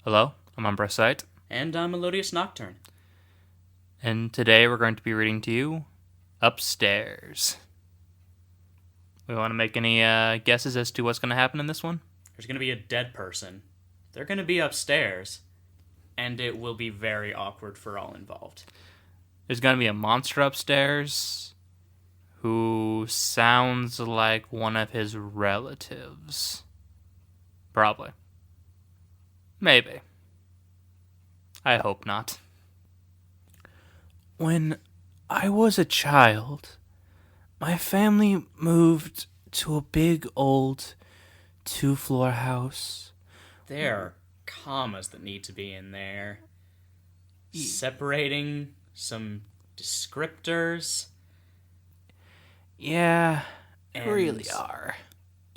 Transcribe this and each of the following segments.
Hello, I'm Umbrasite, And Melodious Nocturne. and today we're going to be reading to you Upstairs. We want to make any guesses as to what's going to happen in this one? There's going to be a dead person. They're going to be upstairs, and it will be very awkward for all involved. There's going to be a monster upstairs who sounds like one of his relatives. Probably. Maybe. I hope not. When I was a child, my family moved to a big old two-floor house. There are commas that need to be in there. Separating some descriptors. Yeah, And really are.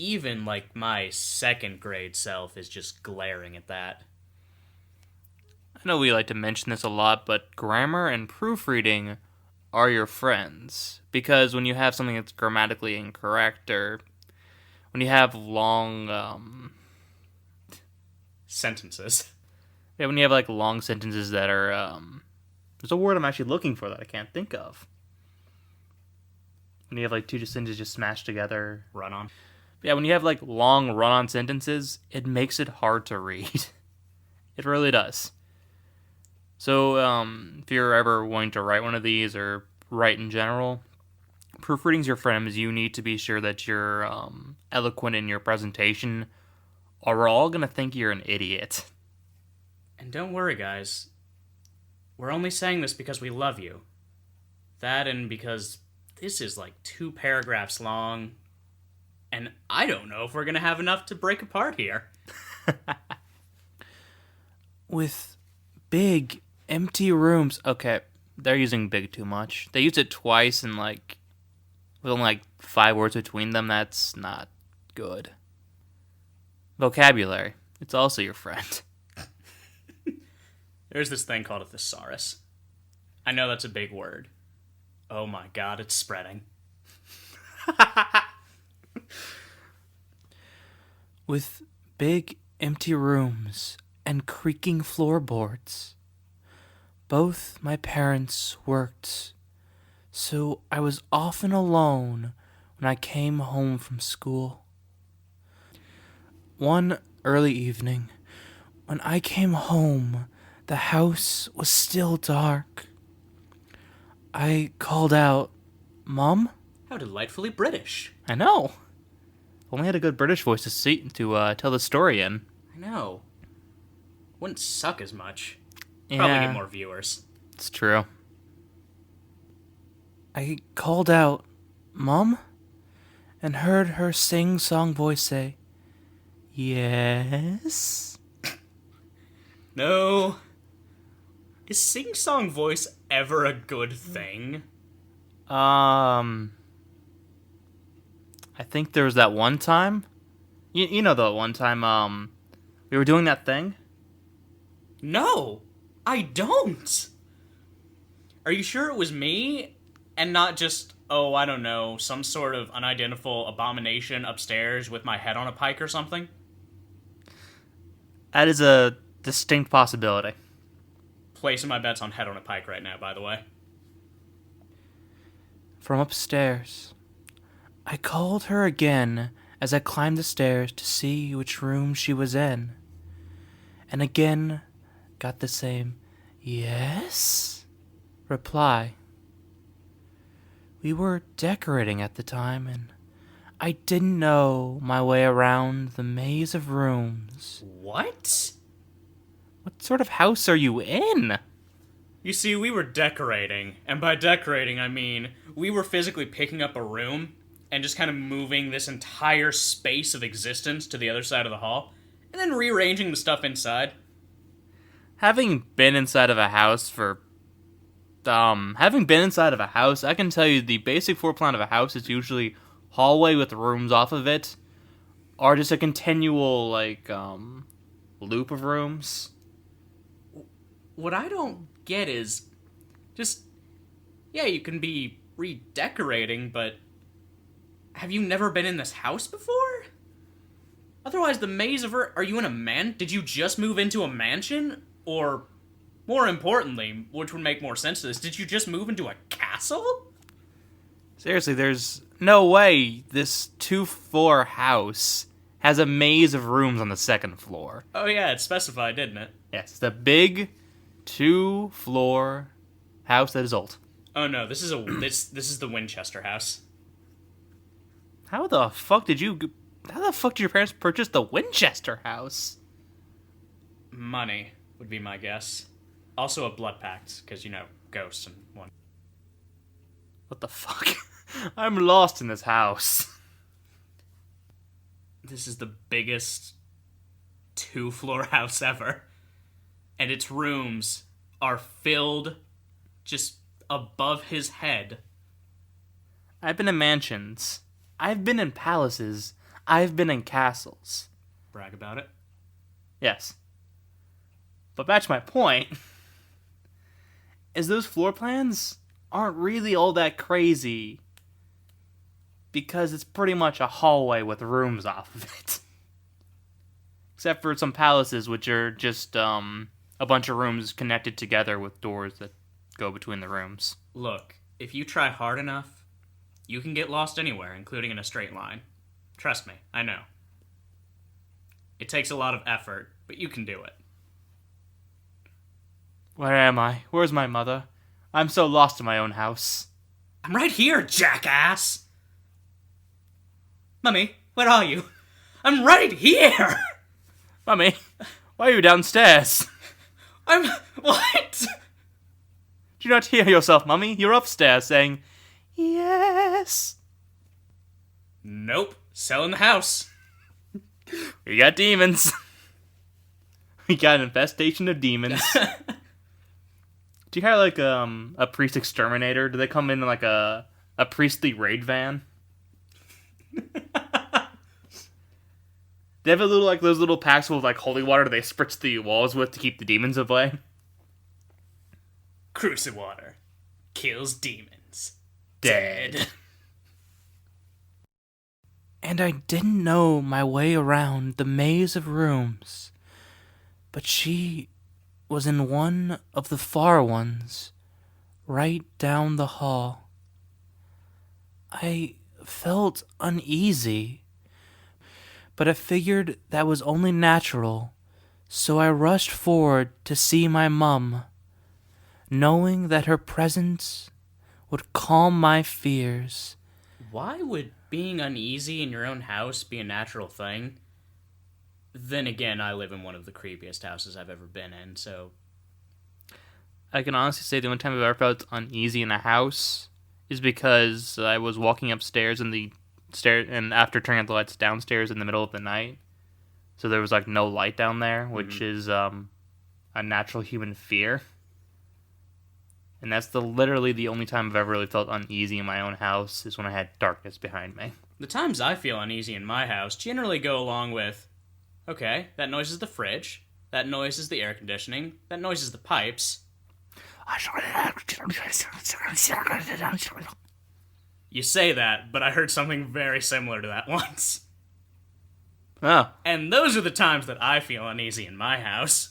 Even like my second grade self is just glaring at that. I know we like to mention this a lot, but grammar and proofreading are your friends. Because when you have something that's grammatically incorrect, or when you have long, Sentences. yeah, when you have like long sentences that are, there's a word I'm actually looking for that I can't think of. When you have like two sentences just smashed together. Run on. Yeah, when you have like long run-on sentences, it makes it hard to read. It really does. So, if you're ever wanting to write one of these or write in general, proofreading's your friend. You need to be sure that you're eloquent in your presentation, or we're all gonna think you're an idiot. And don't worry, guys. We're only saying this because we love you. That and because this is like 2 paragraphs long. And I don't know if we're going to have enough to break apart here. With big, empty rooms. Okay, they're using big too much. They used it twice and like, with only like 5 words between them. That's not good. Vocabulary. It's also your friend. There's this thing called a thesaurus. I know that's a big word. Oh my god, it's spreading. With big, empty rooms and creaking floorboards. Both my parents worked, so I was often alone when I came home from school. One early evening, when I came home, the house was still dark. I called out, "Mom?" How delightfully British. I know. Only had a good British voice to tell the story in. I know. Wouldn't suck as much. Yeah, Probably get more viewers. it's true. I called out, "Mom?" and heard her sing-song voice say, "Yes?" No. Is sing-song voice ever a good thing? I think there was that one time. You know the one time, we were doing that thing? No, I don't. Are you sure it was me and not just, oh, I don't know, some sort of unidentifiable abomination upstairs with my head on a pike or something? That is a distinct possibility. Placing my bets on head on a pike right now, by the way. From upstairs, I called her again as I climbed the stairs to see which room she was in. And again got the same "yes" reply. We were decorating at the time, and I didn't know my way around the maze of rooms. What? What sort of house are you in? You see, we were decorating, and by decorating I mean we were physically picking up a room and just kind of moving this entire space of existence to the other side of the hall, and then rearranging the stuff inside. Having been inside of a house, I can tell you the basic floor plan of a house is usually hallway with rooms off of it, or just a continual, loop of rooms. What I don't get is just, yeah, you can be redecorating, but have you never been in this house before? Otherwise, the maze of Earth... Are you in a man? Did you just move into a mansion? Or, more importantly, which would make more sense to this, did you just move into a castle? Seriously, there's no way this 2-floor house has a maze of rooms on the second floor. Oh yeah, it specified, didn't it? Yes, it's a big 2-floor house that is old. Oh no, this is the Winchester house. How the fuck did your parents purchase the Winchester house? Money would be my guess. Also a blood pact, because, ghosts and one. What the fuck? I'm lost in this house. This is the biggest 2-floor house ever. And its rooms are filled just above his head. I've been in mansions. I've been in palaces. I've been in castles. Brag about it. Yes. But back to my point, is those floor plans aren't really all that crazy. Because it's pretty much a hallway with rooms off of it. Except for some palaces, which are just a bunch of rooms connected together with doors that go between the rooms. Look, if you try hard enough, you can get lost anywhere, including in a straight line. Trust me, I know. It takes a lot of effort, but you can do it. Where am I? Where's my mother? I'm so lost in my own house. I'm right here, jackass! Mummy, where are you? I'm right here! Mummy, why are you downstairs? What? Do you not hear yourself, Mummy? You're upstairs saying, yes. Nope. Selling the house. We got demons. We got an infestation of demons. Do you have like a priest exterminator? Do they come in like a priestly raid van? They have a little like those little packs with like holy water they spritz the walls with to keep the demons away. Cruciwater kills demons. Dead. And I didn't know my way around the maze of rooms, but she was in one of the far ones, right down the hall. I felt uneasy, but I figured that was only natural, so I rushed forward to see my mum, knowing that her presence would calm my fears. Why would being uneasy in your own house be a natural thing? Then again, I live in one of the creepiest houses I've ever been in, so... I can honestly say the only time I've ever felt uneasy in a house is because I was walking upstairs and after turning out the lights downstairs in the middle of the night. So there was like no light down there, which is a natural human fear. And that's literally the only time I've ever really felt uneasy in my own house is when I had darkness behind me. The times I feel uneasy in my house generally go along with, okay, that noise is the fridge, that noise is the air conditioning, that noise is the pipes. You say that, but I heard something very similar to that once. Oh. And those are the times that I feel uneasy in my house.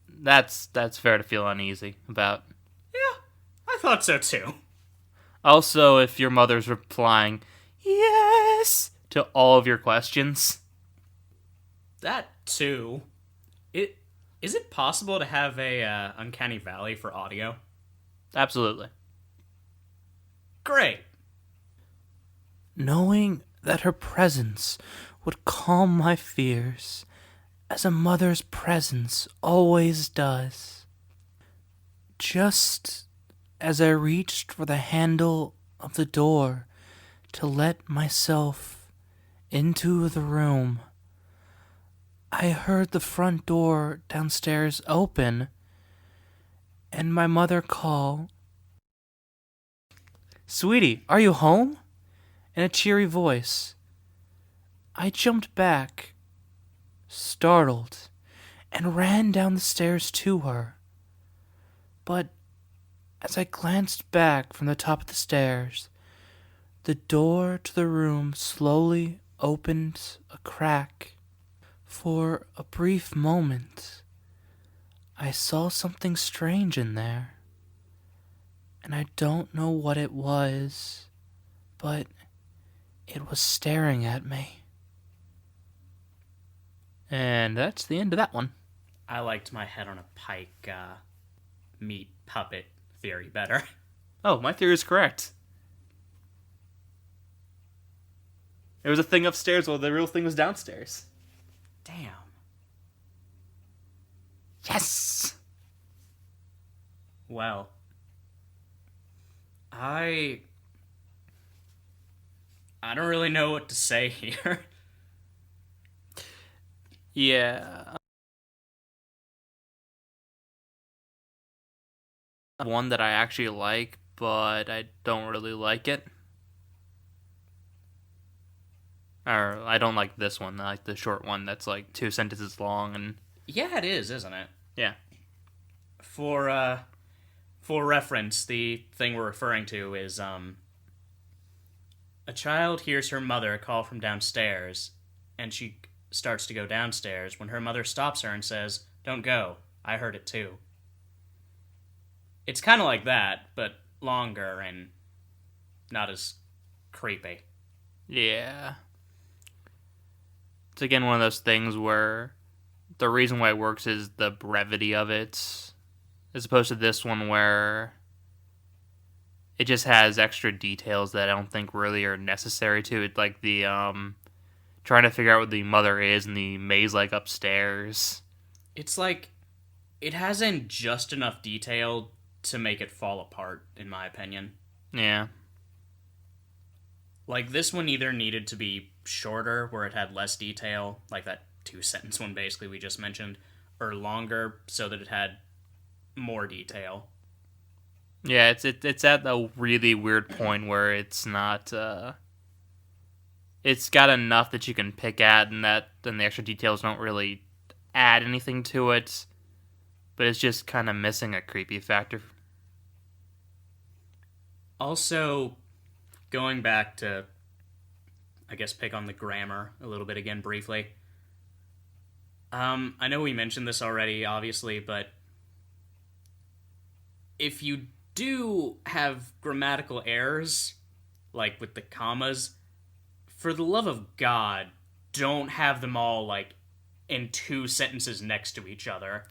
That's fair to feel uneasy about. Yeah, I thought so too. Also, if your mother's replying, yes, to all of your questions. That too. Is it possible to have a Uncanny Valley for audio? Absolutely. Great. Knowing that her presence would calm my fears, as a mother's presence always does. Just as I reached for the handle of the door to let myself into the room, I heard the front door downstairs open and my mother call, "Sweetie, are you home?" in a cheery voice. I jumped back, startled, and ran down the stairs to her. But as I glanced back from the top of the stairs, the door to the room slowly opened a crack. For a brief moment, I saw something strange in there, and I don't know what it was, but it was staring at me. And that's the end of that one. I liked my head on a pike meat puppet theory better. Oh, my theory is correct. It was a thing upstairs while the real thing was downstairs. Damn. Yes! Well, I don't really know what to say here. Yeah. One that I actually like, but I don't really like it. Or I don't like this one. I like the short one that's like 2 sentences long and Yeah, it is, isn't it? yeah. For reference, the thing we're referring to is a child hears her mother call from downstairs, and she starts to go downstairs when her mother stops her and says, "Don't go. I heard it too." It's kind of like that, but longer and not as creepy. Yeah. It's again one of those things where the reason why it works is the brevity of it, as opposed to this one where it just has extra details that I don't think really are necessary to it, like the trying to figure out what the mother is and the maze like upstairs. It's like it hasn't just enough detail to make it fall apart, in my opinion. Yeah. Like, this one either needed to be shorter, where it had less detail, like that 2-sentence one basically we just mentioned, or longer, so that it had more detail. Yeah, it's at a really weird point where it's not it's got enough that you can pick at, and that then the extra details don't really add anything to it, but it's just kind of missing a creepy factor. Also, going back to, I guess, pick on the grammar a little bit again briefly. I know we mentioned this already, obviously, but if you do have grammatical errors, like with the commas, for the love of God, don't have them all, like, in 2 sentences next to each other.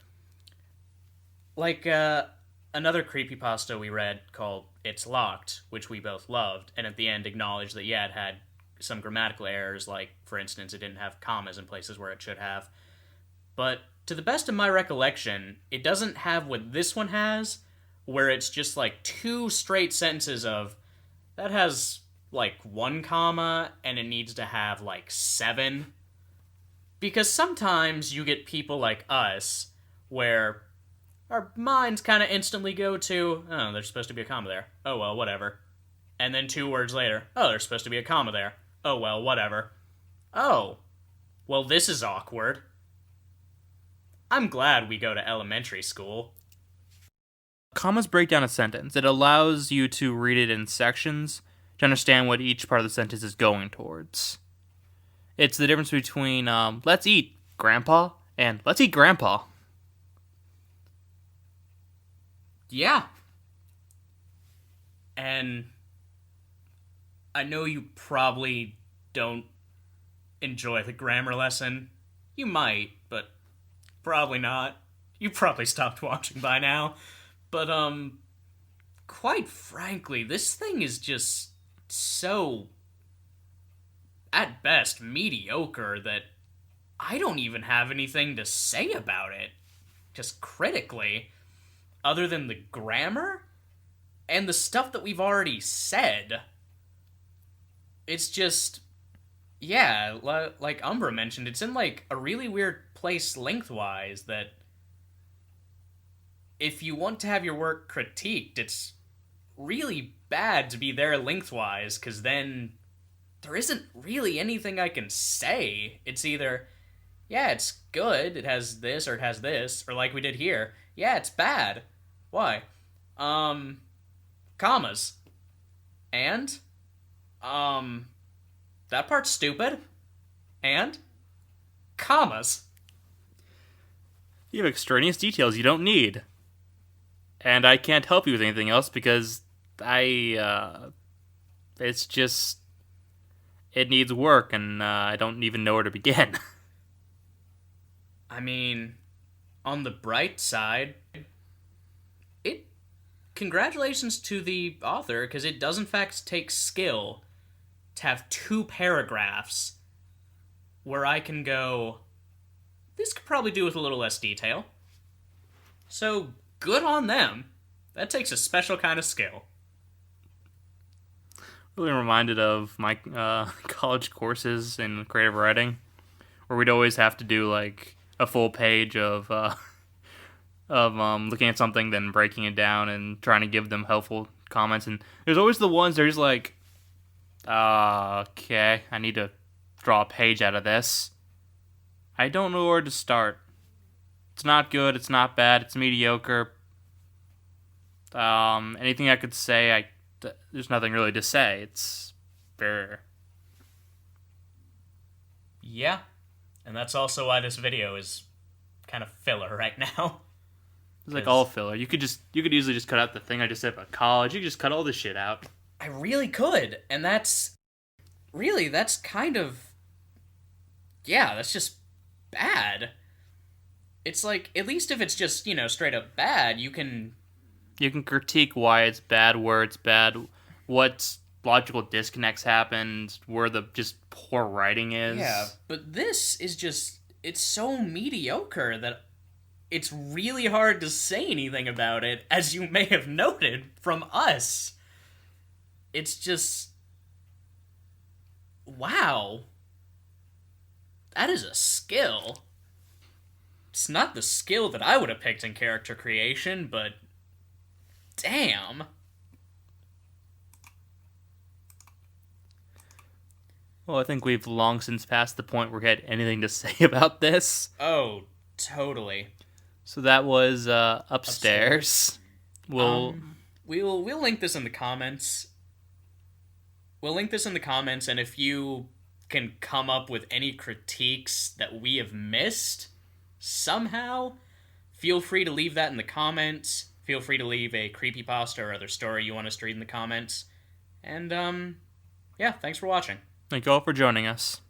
Like, another creepypasta we read called It's Locked, which we both loved, and at the end acknowledged that, yeah, it had some grammatical errors, like, for instance, it didn't have commas in places where it should have. But to the best of my recollection, it doesn't have what this one has, where it's just like 2 straight sentences of, that has like 1 comma, and it needs to have like 7. Because sometimes you get people like us, where our minds kind of instantly go to, oh, there's supposed to be a comma there. Oh, well, whatever. And then 2 words later, oh, there's supposed to be a comma there. Oh, well, whatever. Oh, well, this is awkward. I'm glad we go to elementary school. Commas break down a sentence. It allows you to read it in sections to understand what each part of the sentence is going towards. It's the difference between let's eat, Grandpa, and let's eat, Grandpa. Yeah. And I know you probably don't enjoy the grammar lesson. You might, but probably not. You probably stopped watching by now. But, quite frankly, this thing is just so, at best, mediocre that I don't even have anything to say about it. Just critically. Other than the grammar and the stuff that we've already said. It's just, yeah, like Umbra mentioned, it's in like a really weird place lengthwise that if you want to have your work critiqued, it's really bad to be there lengthwise, because then there isn't really anything I can say. It's either, yeah, it's good, it has this, or it has this, or like we did here, yeah, it's bad. Why? Commas. And? That part's stupid. And commas. You have extraneous details you don't need. And I can't help you with anything else because it's just, it needs work and I don't even know where to begin. I mean, on the bright side, congratulations to the author, because it does in fact take skill to have 2 paragraphs where I can go, this could probably do with a little less detail. So, good on them. That takes a special kind of skill. Really reminded of my college courses in creative writing, where we'd always have to do like a full page of looking at something, then breaking it down and trying to give them helpful comments. And there's always the ones that are just like, okay, I need to draw a page out of this. I don't know where to start. It's not good, it's not bad, it's mediocre. Anything I could say, there's nothing really to say. It's fair. Yeah, and that's also why this video is kind of filler right now. It's like all filler. You could easily just cut out the thing I just said about college. You could just cut all this shit out. I really could, and that's kind of, yeah, that's just bad. It's like, at least if it's just, straight up bad, you can critique why it's bad, where it's bad, what logical disconnects happened, where the just poor writing is. Yeah, but this is just, it's so mediocre that it's really hard to say anything about it, as you may have noted from us. It's just, wow. That is a skill. It's not the skill that I would have picked in character creation, but damn. Well, I think we've long since passed the point where we had anything to say about this. Oh, totally. So that was Upstairs. We'll link this in the comments. And if you can come up with any critiques that we have missed somehow, feel free to leave that in the comments. Feel free to leave a creepypasta or other story you want us to read in the comments. And, yeah, thank you for watching. Thank you all for joining us.